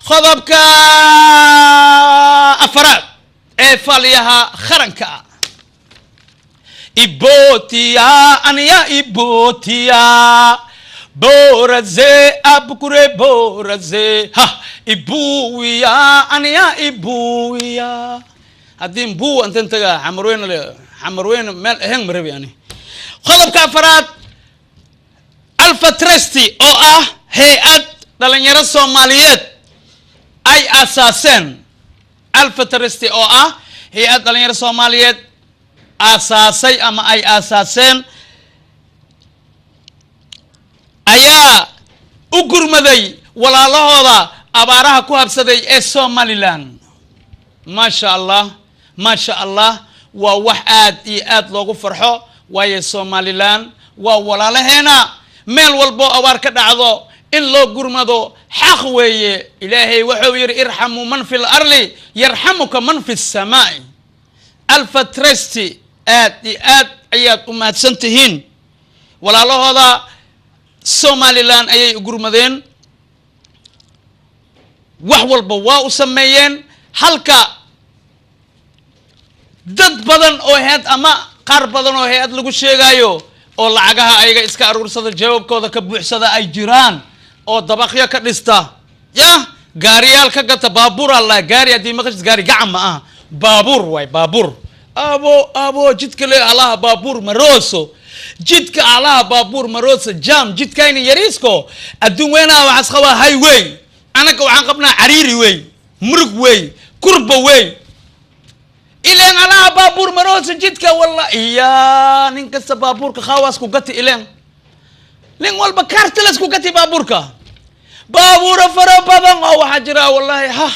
خضبك أفراد فاليها خرنكا إبوتيا أنيا إبوتيا بورزي أبكري بورزي ها إبويا أنيا إبويا هدين بو أنت انتجا حمروين مال هنگ مربي يعني خضبك أفراد ألفا ترستي أو هيئة دلنيرة الصوماليات أي أساساً ألفا ترستي أو هيئة دلنيرة الصوماليات أساسي أما أي أساساً أيا أقر مذي ولا الله هذا أبارها كوهب سدي الصوماليلان ما شاء الله ما شاء الله ووحاد إياد لوغو فرحو ويا الصوماليلان وولا لهنا ميل والبو أبار كدعضو إن لو قرمدو حقوي إلهي وحوير ارحموا من في الأرض يرحمك من في السماء ألفا ترستي آد أيات أمات سنتهين ولا الله هذا سومالي لان أي قرمدين وحوال بواء سميين حلقة dad badan oo head ama qaar badan oo head lagu sheegayo oo lacagaha ayaga iska aruursada jawaabkooda ka buuxsada ay jiraan oo dabaqyo ka dhista gaariyaal ka gata baabuur alla gaari hadii maqas gaari gacan ma ah baabuur way baabuur abo jidka le alaha baabuur marooso jidka alaha baabuur marooso jam jidkayna yariisko adduun weena waxas qaba highway anaga waxaan qabnaa cariiri way murug way kurba way إلين على بابور مروس جدك والله يا ننكس بابورك خواص كوكتي إلين لين والبكار تلس كوكتي بابورك بابور فرا بابان أو حجرا والله ها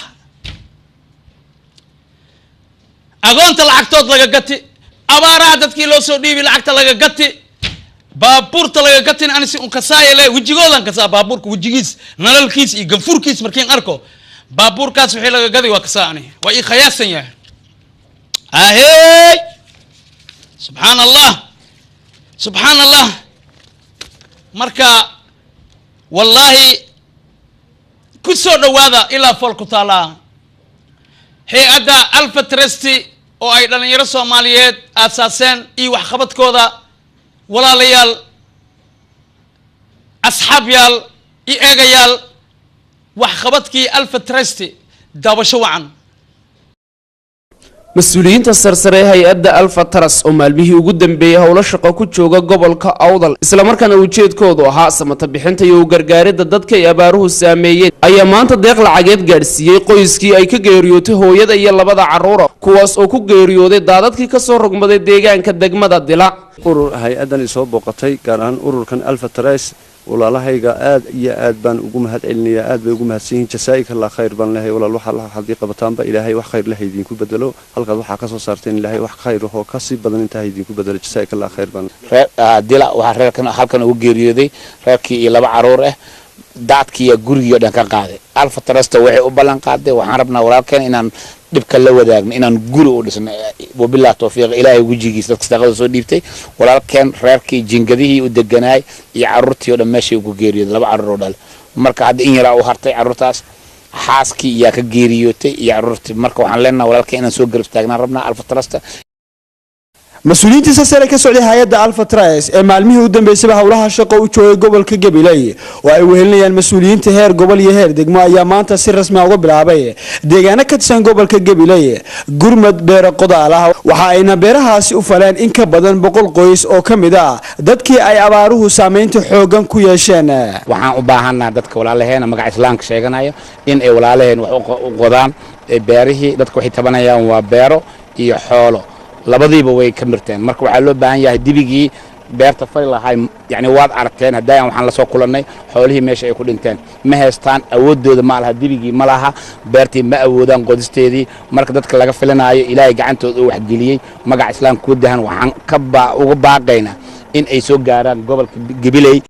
أقول طلعك توت لقتي أبارة عدد كيلو سودي بالعكت لقتي بابور تلقتي أنا سي أنكساي له وجيغول أنكسا بابورك وجيغيس نلال كيس يغفور كيس مركين أركو بابور كاس وحي لقتي وكساني وإي خياسن يا أهي سبحان الله سبحان الله مركا والله كسر هذا إلى فوق تعالى هي أدا ألف ترستي أو أيضا يرسو ماليات أساسا إي وحخبت كودا ولا ليال أصحاب يال إي إيغا يال وحخبتكي ألف ترستي دابشو عن مسؤولينta sarsare hay'adda Alfa Trust oo maalmihii ugu dambeeyay howlo shaqo ku jooga gobolka Awdal isla markaana ujeedkoodu ahaa samata bixinta iyo gargaaridda dadka ay abaaruhu saameeyeen ayaa maanta deeq lacageed gaarsiiyay qoyskii ay ka geeriyootay hooyada iyo labada caruur kuwaas oo ku geeriyooday daadadkii ka soo rogmaday deegaanka degmada Dila urur hay'adan soo booqatay gaar ahaan ururkan Alfa Trust walaalahayga aad iyo aad baan ugu mahad celinayaa aad bay ugu mahadsanyihiin jazaa'ika Allah khayr baan leeyahay walaal waxa la hadii qabataanba ilaahay wax khayr leeyahay idinku bedelo halkaas waxa ka soo saarteen ilaahay wax khayr oo ka sii badan inta idinku bedelo jazaa'ika Allah khayr baan Dila waxa reerkan halkan ugu geeriyooday reerkii iyo laba caruur ah daadkii guriga dhan ka qaaday Alfa Trust waxay u ballan qaaday waxaan rabnaa walaalkeen inaan dibka la wadaagno inaan guri u dhisno wabillahi tawfiiq ilaahay wajigiisa dadka shaqada soo dhiibtay walaalkeen reerkii jingadihii u deganaay iyo caruurtii oo dhameeshay ugu geeriyooday laba caruur oo dhal marka hadda in yara u hartay caruurtaas xaaskii iyo ka geeriyootay iyo caruurtii marka waxaan leenahay walaalkeen inaan soo garab taagnaan rabnaa Alfa Trust مسؤولينتي سسرة كسر هيئة ألفا ترايس مالميه ودم بسبب هولها شقة وشوي قبل كجبلي وأيوهلني المسؤولين تهر قبل يهر دقما يامان تسير رسمي قبل عباية دقانا كتسان قبل كجبلي قرمت بير قضاء لها وحاينا بيرها سؤفلان إنك بدن بقول قيس أو كمدا دتكي أي عباروه سامين تحوجن كويشان وحان أباهنا دتك ولا لهنا مقع إسلام كشيغنايا إن أي ولا لهن وقضان بيره دتك وحي تبنايا وبيرو يحولو labadiiba way ka mirteen marka waxa loo baahan yahay dibigii beerta faylahay yani waad aragteen hadaan waxaan la soo kulanay xoolihii meesha ay ku dhinteen ma haystaan awoodooda ma laha dibigii ma laha beertii ma awoodaan qodisteedii marka dadka laga filanaayo ilaahay gacantooda uu wax geliyay magac islaamku dahan waxaan ka uga baaqayna in ay soo gaaraan gobolka Gabiley